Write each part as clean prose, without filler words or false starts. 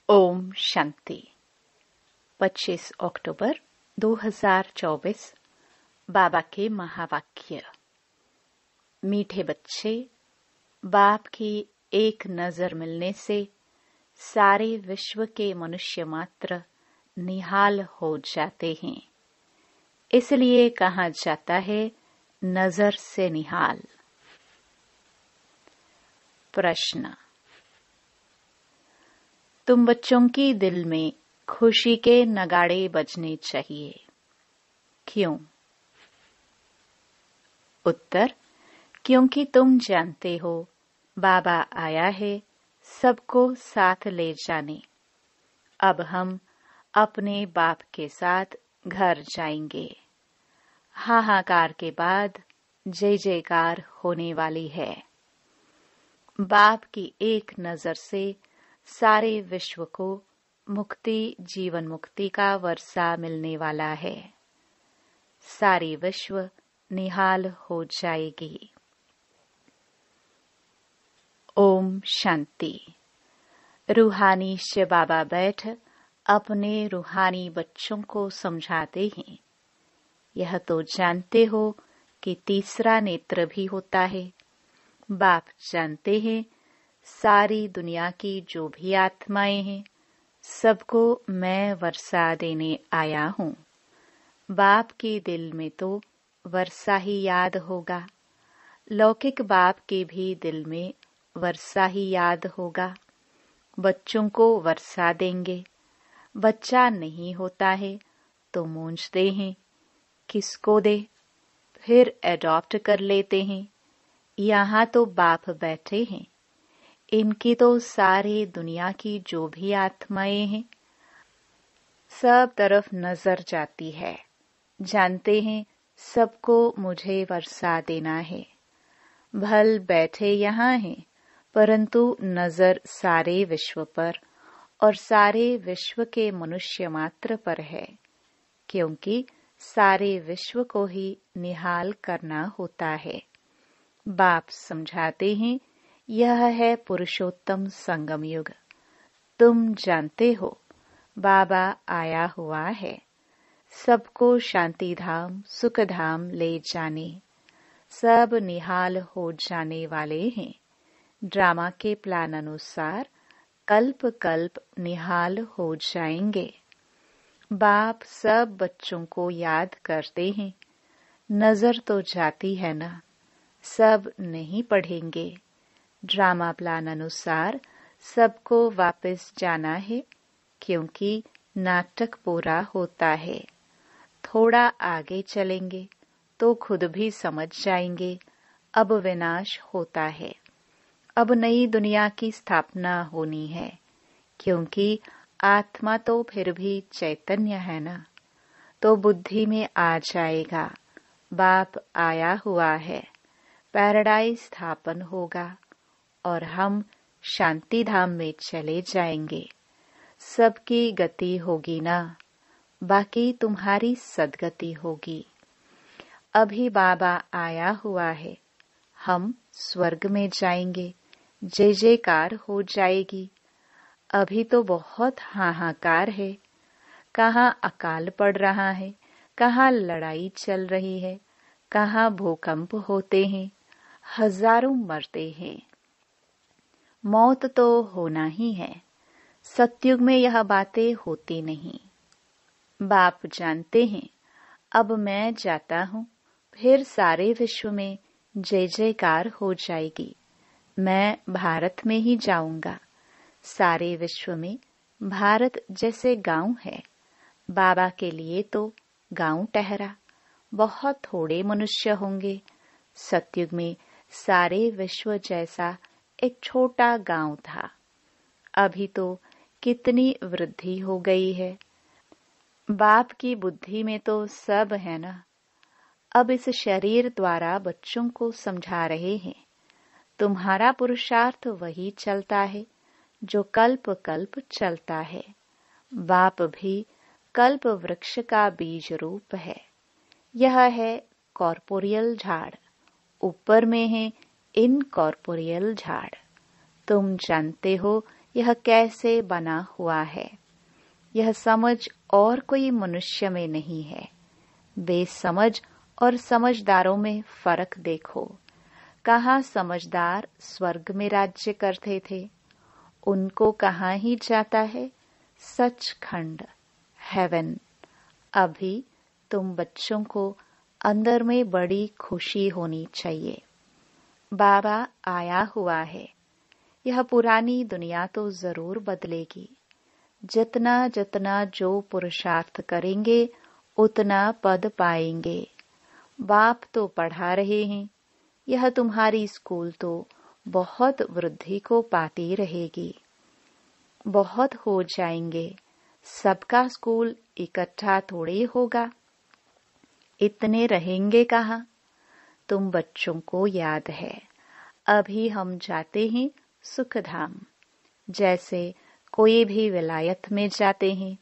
ओम शांति। 25 अक्टूबर 2024। बाबा के महावाक्य। मीठे बच्चे, बाप की एक नजर मिलने से सारे विश्व के मनुष्य मात्र निहाल हो जाते हैं। इसलिए कहा जाता है नजर से निहाल। प्रश्न। तुम बच्चों की दिल में खुशी के नगाड़े बजने चाहिए, क्यों? उत्तर। क्योंकि तुम जानते हो बाबा आया है सबको साथ ले जाने। अब हम अपने बाप के साथ घर जाएंगे। हाहाकार के बाद जय जयकार होने वाली है। बाप की एक नजर से सारे विश्व को मुक्ति, जीवन मुक्ति का वर्षा मिलने वाला है। सारी विश्व निहाल हो जाएगी। ओम शांति। रूहानी शिव बाबा बैठ अपने रूहानी बच्चों को समझाते हैं। यह तो जानते हो कि तीसरा नेत्र भी होता है। बाप जानते हैं सारी दुनिया की जो भी आत्माएं हैं सबको मैं वर्षा देने आया हूँ। बाप के दिल में तो वर्षा ही याद होगा। लौकिक बाप के भी दिल में वर्षा ही याद होगा। बच्चों को वर्षा देंगे। बच्चा नहीं होता है तो मूंझते हैं, किसको दे? फिर एडॉप्ट कर लेते हैं। यहाँ तो बाप बैठे हैं। इनकी तो सारी दुनिया की जो भी आत्माएं हैं सब तरफ नजर जाती है। जानते हैं सबको मुझे वर्षा देना है। भल बैठे यहाँ हैं, परंतु नजर सारे विश्व पर और सारे विश्व के मनुष्य मात्र पर है, क्योंकि सारे विश्व को ही निहाल करना होता है। बाप समझाते हैं यह है पुरुषोत्तम संगम युग। तुम जानते हो बाबा आया हुआ है सबको शांति धाम, सुख धाम ले जाने। सब निहाल हो जाने वाले हैं। ड्रामा के प्लान अनुसार कल्प कल्प निहाल हो जाएंगे। बाप सब बच्चों को याद करते हैं। नजर तो जाती है ना, सब नहीं पढ़ेंगे। ड्रामा प्लान अनुसार सबको वापस जाना है, क्योंकि नाटक पूरा होता है। थोड़ा आगे चलेंगे तो खुद भी समझ जाएंगे अब विनाश होता है। अब नई दुनिया की स्थापना होनी है, क्योंकि आत्मा तो फिर भी चैतन्य है ना, तो बुद्धि में आ जाएगा बाप आया हुआ है। पैराडाइज स्थापन होगा और हम शांति धाम में चले जाएंगे। सबकी गति होगी ना, बाकी तुम्हारी सदगति होगी। अभी बाबा आया हुआ है, हम स्वर्ग में जाएंगे। जय जयकार हो जाएगी। अभी तो बहुत हाहाकार है। कहाँ अकाल पड़ रहा है, कहाँ लड़ाई चल रही है, कहाँ भूकंप होते हैं, हजारों मरते हैं। मौत तो होना ही है। सतयुग में यह बातें होती नहीं। बाप जानते हैं अब मैं जाता हूँ, फिर सारे विश्व में जय जयकार हो जाएगी। मैं भारत में ही जाऊंगा। सारे विश्व में भारत जैसे गांव है। बाबा के लिए तो गांव ठहरा। बहुत थोड़े मनुष्य होंगे। सतयुग में सारे विश्व जैसा एक छोटा गांव था। अभी तो कितनी वृद्धि हो गई है। बाप की बुद्धि में तो सब है ना। अब इस शरीर द्वारा बच्चों को समझा रहे हैं। तुम्हारा पुरुषार्थ वही चलता है जो कल्प कल्प चलता है। बाप भी कल्प वृक्ष का बीज रूप है। यह है कॉर्पोरियल झाड़। ऊपर में है इनकॉर्पोरियल झाड़। तुम जानते हो यह कैसे बना हुआ है, यह समझ और कोई मनुष्य में नहीं है। बेसमझ और समझदारों में फर्क देखो। कहाँ समझदार स्वर्ग में राज्य करते थे, उनको कहाँ ही जाता है सचखंड, हेवन। अभी तुम बच्चों को अंदर में बड़ी खुशी होनी चाहिए। बाबा आया हुआ है। यह पुरानी दुनिया तो जरूर बदलेगी। जितना जितना जो पुरुषार्थ करेंगे उतना पद पाएंगे। बाप तो पढ़ा रहे हैं, यह तुम्हारी स्कूल तो बहुत वृद्धि को पाती रहेगी। बहुत हो जाएंगे, सबका स्कूल इकट्ठा थोड़ी होगा। इतने रहेंगे कहाँ। तुम बच्चों को याद है, अभी हम जाते हैं सुखधाम। जैसे कोई भी विलायत में जाते हैं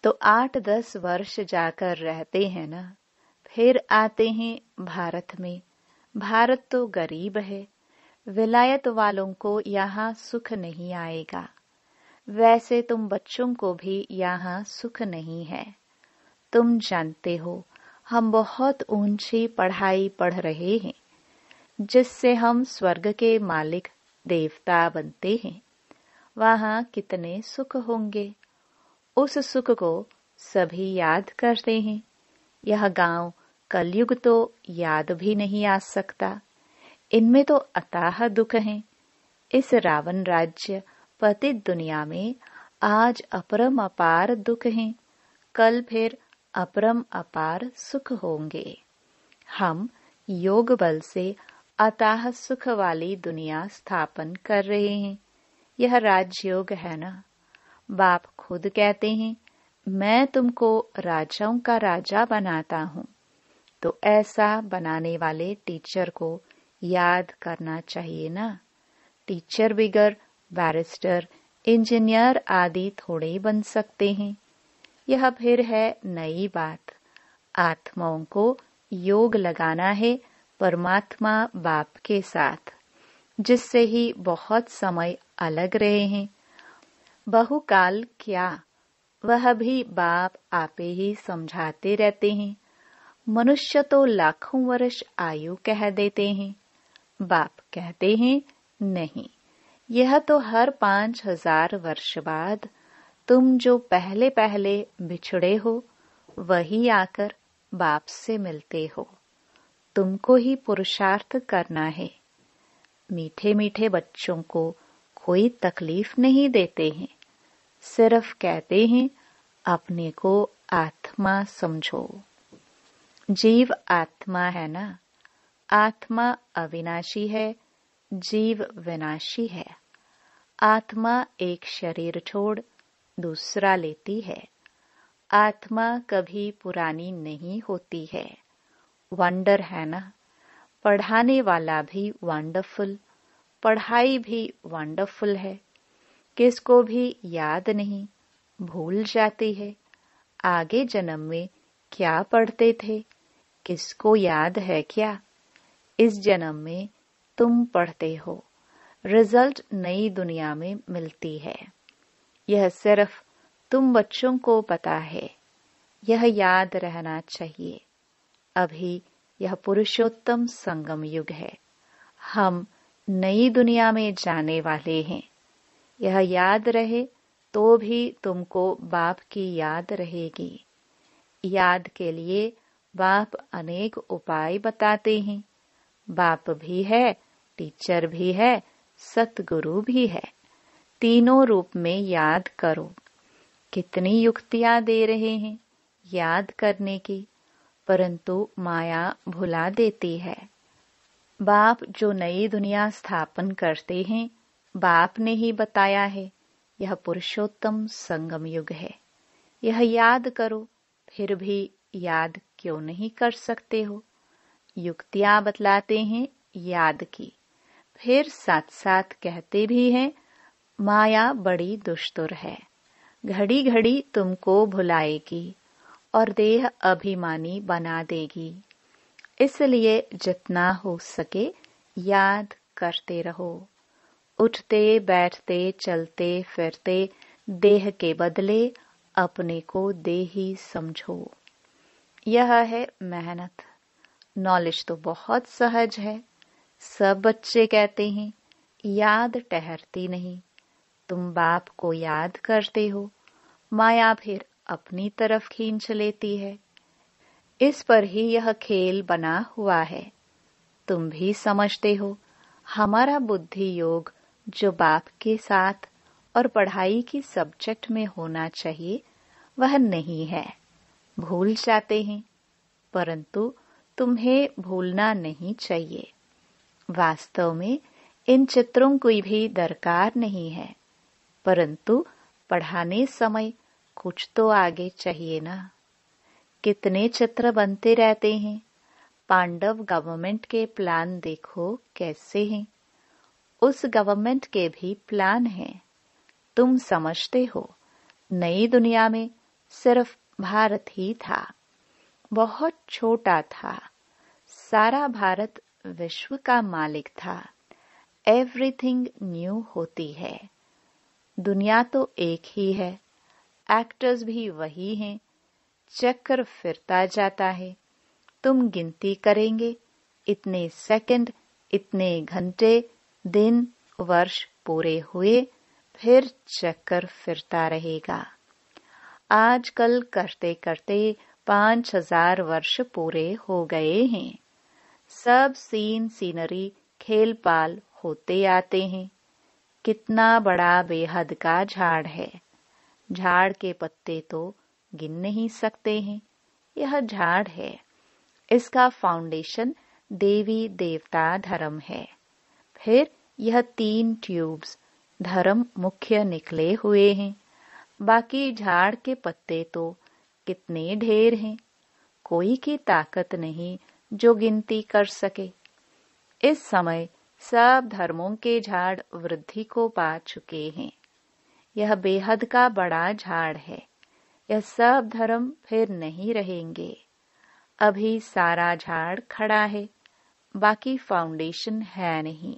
तो 8-10 वर्ष जाकर रहते हैं ना, फिर आते हैं भारत में। भारत तो गरीब है, विलायत वालों को यहाँ सुख नहीं आएगा। वैसे तुम बच्चों को भी यहाँ सुख नहीं है। तुम जानते हो हम बहुत ऊंची पढ़ाई पढ़ रहे हैं, जिससे हम स्वर्ग के मालिक देवता बनते हैं। वहाँ कितने सुख होंगे, उस सुख को सभी याद करते हैं। यह गांव कलयुग तो याद भी नहीं आ सकता। इनमें तो अथाह दुख हैं। इस रावण राज्य पतित दुनिया में आज अपरम अपार दुख हैं, कल फिर अपरम अपार सुख होंगे। हम योग बल से अथाह सुख वाली दुनिया स्थापन कर रहे हैं। यह राजयोग है ना। बाप खुद कहते हैं, मैं तुमको राजाओं का राजा बनाता हूँ। तो ऐसा बनाने वाले टीचर को याद करना चाहिए ना। टीचर बिगर बैरिस्टर, इंजीनियर आदि थोड़े बन सकते हैं। यह फिर है नई बात। आत्माओं को योग लगाना है परमात्मा बाप के साथ, जिससे ही बहुत समय अलग रहे हैं। बहुकाल क्या, वह भी बाप आपे ही समझाते रहते हैं। मनुष्य तो लाखों वर्ष आयु कह देते हैं। बाप कहते हैं नहीं, यह तो हर 5000 वर्ष बाद तुम जो पहले पहले बिछड़े हो वही आकर बाप से मिलते हो। तुमको ही पुरुषार्थ करना है। मीठे मीठे बच्चों को कोई तकलीफ नहीं देते हैं, सिर्फ कहते हैं अपने को आत्मा समझो। जीव आत्मा है ना। आत्मा अविनाशी है, जीव विनाशी है। आत्मा एक शरीर छोड़ दूसरा लेती है। आत्मा कभी पुरानी नहीं होती है। वंडर है ना। पढ़ाने वाला भी वंडरफुल, पढ़ाई भी वंडरफुल है। किसको भी याद नहीं, भूल जाती है। आगे जन्म में क्या पढ़ते थे, किसको याद है क्या। इस जन्म में तुम पढ़ते हो, रिजल्ट नई दुनिया में मिलती है। यह सिर्फ तुम बच्चों को पता है। यह याद रहना चाहिए। अभी यह पुरुषोत्तम संगम युग है। हम नई दुनिया में जाने वाले हैं। यह याद रहे तो भी तुमको बाप की याद रहेगी। याद के लिए बाप अनेक उपाय बताते हैं। बाप भी है, टीचर भी है, सतगुरु भी है। तीनों रूप में याद करो। कितनी युक्तियां दे रहे हैं याद करने की, परंतु माया भुला देती है। बाप जो नई दुनिया स्थापन करते हैं, बाप ने ही बताया है। यह पुरुषोत्तम संगम युग है। यह याद करो, फिर भी याद क्यों नहीं कर सकते हो। युक्तियां बतलाते हैं याद की, फिर साथ साथ कहते भी हैं माया बड़ी दुष्टुर है। घड़ी घड़ी तुमको भुलाएगी और देह अभिमानी बना देगी। इसलिए जितना हो सके याद करते रहो। उठते बैठते चलते फिरते देह के बदले अपने को देही समझो। यह है मेहनत। नॉलेज तो बहुत सहज है। सब बच्चे कहते हैं याद ठहरती नहीं। तुम बाप को याद करते हो, माया फिर अपनी तरफ खींच लेती है। इस पर ही यह खेल बना हुआ है। तुम भी समझते हो हमारा बुद्धि योग जो बाप के साथ और पढ़ाई की सब्जेक्ट में होना चाहिए वह नहीं है। भूल जाते हैं, परंतु तुम्हें भूलना नहीं चाहिए। वास्तव में इन चित्रों की भी दरकार नहीं है, परंतु पढ़ाने समय कुछ तो आगे चाहिए ना। कितने चित्र बनते रहते हैं। पांडव गवर्नमेंट के प्लान देखो कैसे हैं। उस गवर्नमेंट के भी प्लान हैं। तुम समझते हो नई दुनिया में सिर्फ भारत ही था, बहुत छोटा था। सारा भारत विश्व का मालिक था। एवरीथिंग न्यू होती है। दुनिया तो एक ही है, एक्टर्स भी वही हैं। चक्कर फिरता जाता है। तुम गिनती करेंगे, इतने सेकंड, इतने घंटे, दिन, वर्ष पूरे हुए, फिर चक्कर फिरता रहेगा। आजकल करते करते 5000 वर्ष पूरे हो गए हैं। सब सीनरी खेल पाल होते आते हैं। कितना बड़ा बेहद का झाड़ है। झाड़ के पत्ते तो गिन नहीं सकते हैं। यह झाड़ है। इसका फाउंडेशन देवी देवता धर्म है। फिर यह 3 ट्यूब्स धर्म मुख्य निकले हुए हैं। बाकी झाड़ के पत्ते तो कितने ढेर हैं। कोई की ताकत नहीं जो गिनती कर सके। इस समय सब धर्मों के झाड़ वृद्धि को पा चुके हैं। यह बेहद का बड़ा झाड़ है। यह सब धर्म फिर नहीं रहेंगे। अभी सारा झाड़ खड़ा है, बाकी फाउंडेशन है नहीं।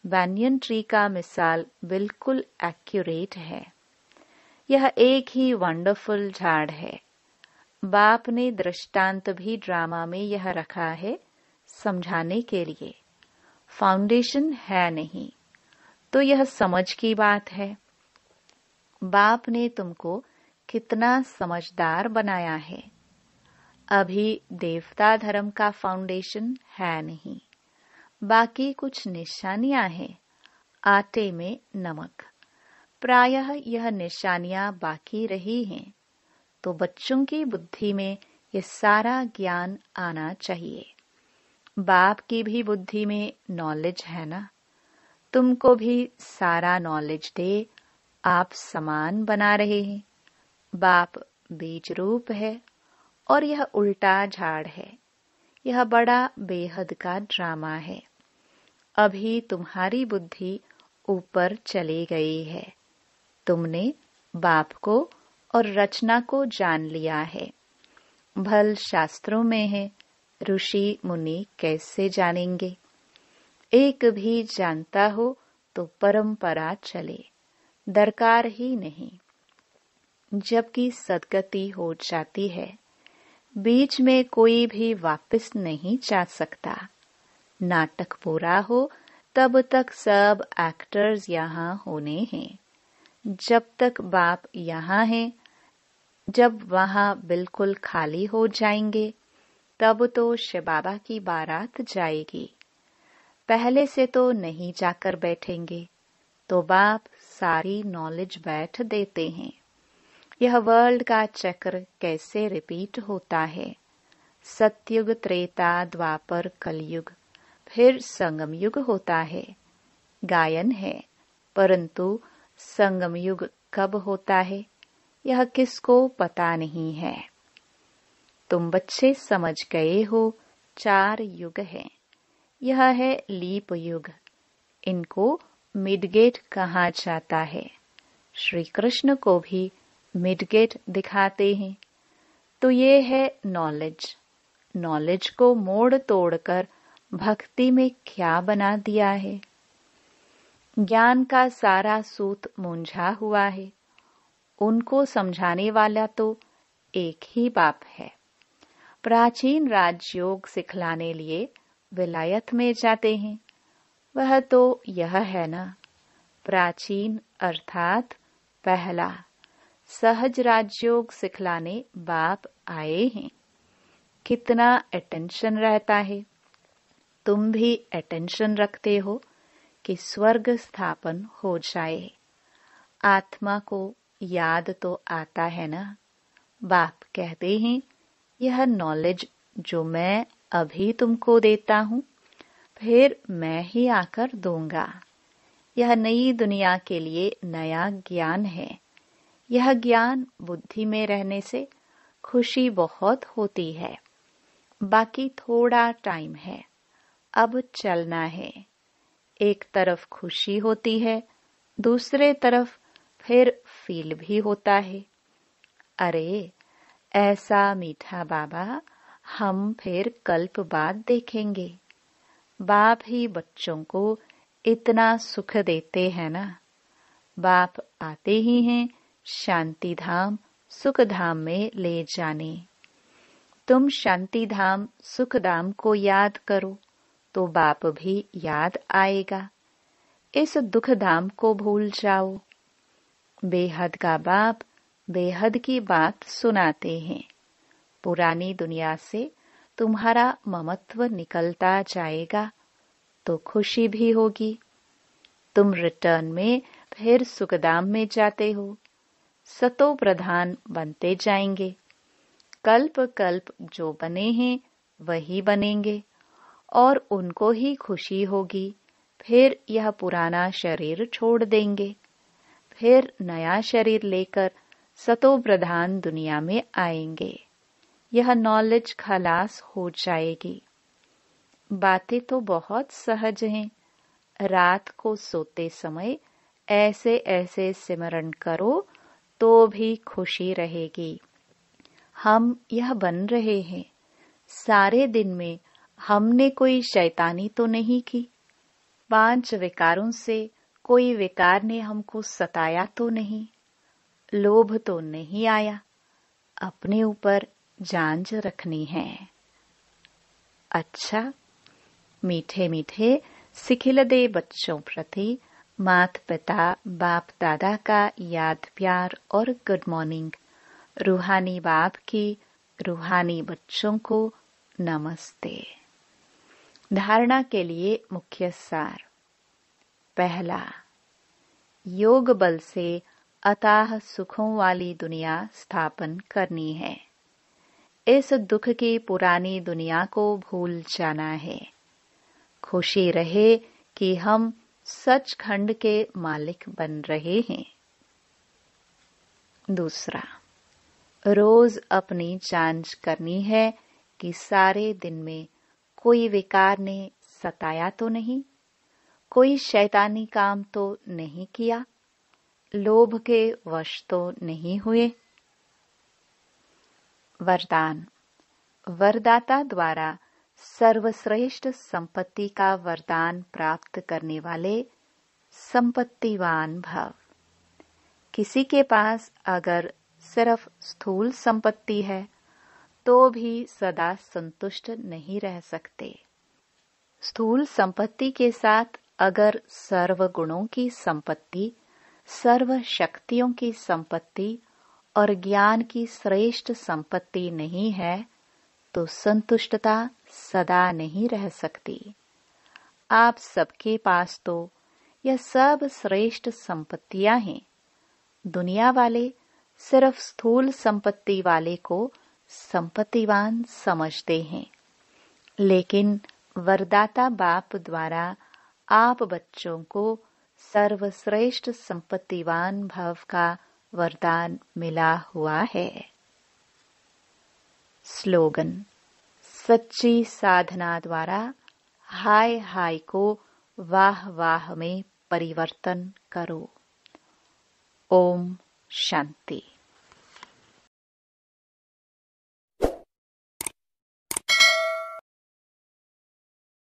बैनियन ट्री का मिसाल बिल्कुल एक्यूरेट है। यह एक ही वंडरफुल झाड़ है। बाप ने दृष्टांत भी ड्रामा में यह रखा है समझाने के लिए। फाउंडेशन है नहीं, तो यह समझ की बात है। बाप ने तुमको कितना समझदार बनाया है। अभी देवता धर्म का फाउंडेशन है नहीं, बाकी कुछ निशानियां हैं। आटे में नमक। प्रायः यह निशानियां बाकी रही हैं, तो बच्चों की बुद्धि में ये सारा ज्ञान आना चाहिए। बाप की भी बुद्धि में नॉलेज है ना। तुमको भी सारा नॉलेज दे, आप समान बना रहे हैं। बाप बीज रूप है और यह उल्टा झाड़ है। यह बड़ा बेहद का ड्रामा है। अभी तुम्हारी बुद्धि ऊपर चली गई है। तुमने बाप को और रचना को जान लिया है। भल शास्त्रों में है, ऋषि मुनि कैसे जानेंगे। एक भी जानता हो तो परंपरा चले, दरकार ही नहीं। जबकि सदगति हो जाती है, बीच में कोई भी वापस नहीं जा सकता। नाटक पूरा हो तब तक सब एक्टर्स यहाँ होने हैं। जब तक बाप यहाँ है, जब वहाँ बिल्कुल खाली हो जाएंगे, तब तो शिव बाबा की बारात जाएगी। पहले से तो नहीं जाकर बैठेंगे, तो बाप सारी नॉलेज बैठ देते हैं। यह वर्ल्ड का चक्र कैसे रिपीट होता है। सतयुग, त्रेता, द्वापर, कलयुग, फिर संगम युग होता है। गायन है, परंतु संगम युग कब होता है यह किसको पता नहीं है। तुम बच्चे समझ गए हो 4 युग हैं। यह है लीप युग। इनको मिडगेट कहा जाता है। श्री कृष्ण को भी मिडगेट दिखाते हैं। तो ये है नॉलेज। नॉलेज को मोड़ तोड़कर भक्ति में क्या बना दिया है। ज्ञान का सारा सूत मूंझा हुआ है। उनको समझाने वाला तो एक ही बाप है। प्राचीन राजयोग सिखलाने लिए विलायत में जाते हैं। वह तो यह है ना, प्राचीन अर्थात पहला सहज राजयोग सिखलाने बाप आए हैं। कितना अटेंशन रहता है। तुम भी अटेंशन रखते हो कि स्वर्ग स्थापन हो जाए। आत्मा को याद तो आता है ना। बाप कहते हैं, यह नॉलेज जो मैं अभी तुमको देता हूँ, फिर मैं ही आकर दूंगा। यह नई दुनिया के लिए नया ज्ञान है। यह ज्ञान बुद्धि में रहने से खुशी बहुत होती है। बाकी थोड़ा टाइम है, अब चलना है। एक तरफ खुशी होती है, दूसरे तरफ फिर फील भी होता है, अरे ऐसा मीठा बाबा हम फिर कल्प बाद देखेंगे। बाप ही बच्चों को इतना सुख देते हैं ना। बाप आते ही हैं शांति धाम सुख धाम में ले जाने। तुम शांति धाम सुख धाम को याद करो तो बाप भी याद आएगा। इस दुख धाम को भूल जाओ। बेहद का बाप बेहद की बात सुनाते हैं। पुरानी दुनिया से तुम्हारा ममत्व निकलता जाएगा तो खुशी भी होगी। तुम रिटर्न में फिर सुखधाम में जाते हो, सतो प्रधान बनते जाएंगे। कल्प कल्प जो बने हैं वही बनेंगे और उनको ही खुशी होगी। फिर यह पुराना शरीर छोड़ देंगे, फिर नया शरीर लेकर सतो प्रधान दुनिया में आएंगे। यह नॉलेज खलास हो जाएगी। बातें तो बहुत सहज हैं। रात को सोते समय ऐसे ऐसे सिमरण करो तो भी खुशी रहेगी। हम यह बन रहे हैं। सारे दिन में हमने कोई शैतानी तो नहीं की। 5 विकारों से कोई विकार ने हमको सताया तो नहीं। लोभ तो नहीं आया। अपने ऊपर जांच रखनी है। अच्छा, मीठे मीठे सिखिलदे बच्चों प्रति माता पिता बाप दादा का याद प्यार और गुड मॉर्निंग। रूहानी बाप की रूहानी बच्चों को नमस्ते। धारणा के लिए मुख्य सार। पहला, योग बल से अथाह सुखों वाली दुनिया स्थापन करनी है। इस दुख की पुरानी दुनिया को भूल जाना है। खुशी रहे कि हम सचखंड के मालिक बन रहे हैं। दूसरा, रोज अपनी जांच करनी है कि सारे दिन में कोई विकार ने सताया तो नहीं, कोई शैतानी काम तो नहीं किया, लोभ के वश तो नहीं हुए। वरदान। वरदाता द्वारा सर्वश्रेष्ठ संपत्ति का वरदान प्राप्त करने वाले संपत्तिवान भव। किसी के पास अगर सिर्फ स्थूल संपत्ति है तो भी सदा संतुष्ट नहीं रह सकते। स्थूल संपत्ति के साथ अगर सर्व गुणों की संपत्ति, सर्व शक्तियों की संपत्ति और ज्ञान की श्रेष्ठ संपत्ति नहीं है तो संतुष्टता सदा नहीं रह सकती। आप सबके पास तो यह सब श्रेष्ठ संपत्तियां हैं। दुनिया वाले सिर्फ स्थूल संपत्ति वाले को संपत्तिवान समझते हैं, लेकिन वरदाता बाप द्वारा आप बच्चों को सर्वश्रेष्ठ संपत्तिवान भव का वरदान मिला हुआ है। स्लोगन। सच्ची साधना द्वारा हाय हाय को वाह वाह में परिवर्तन करो। ओम शांति।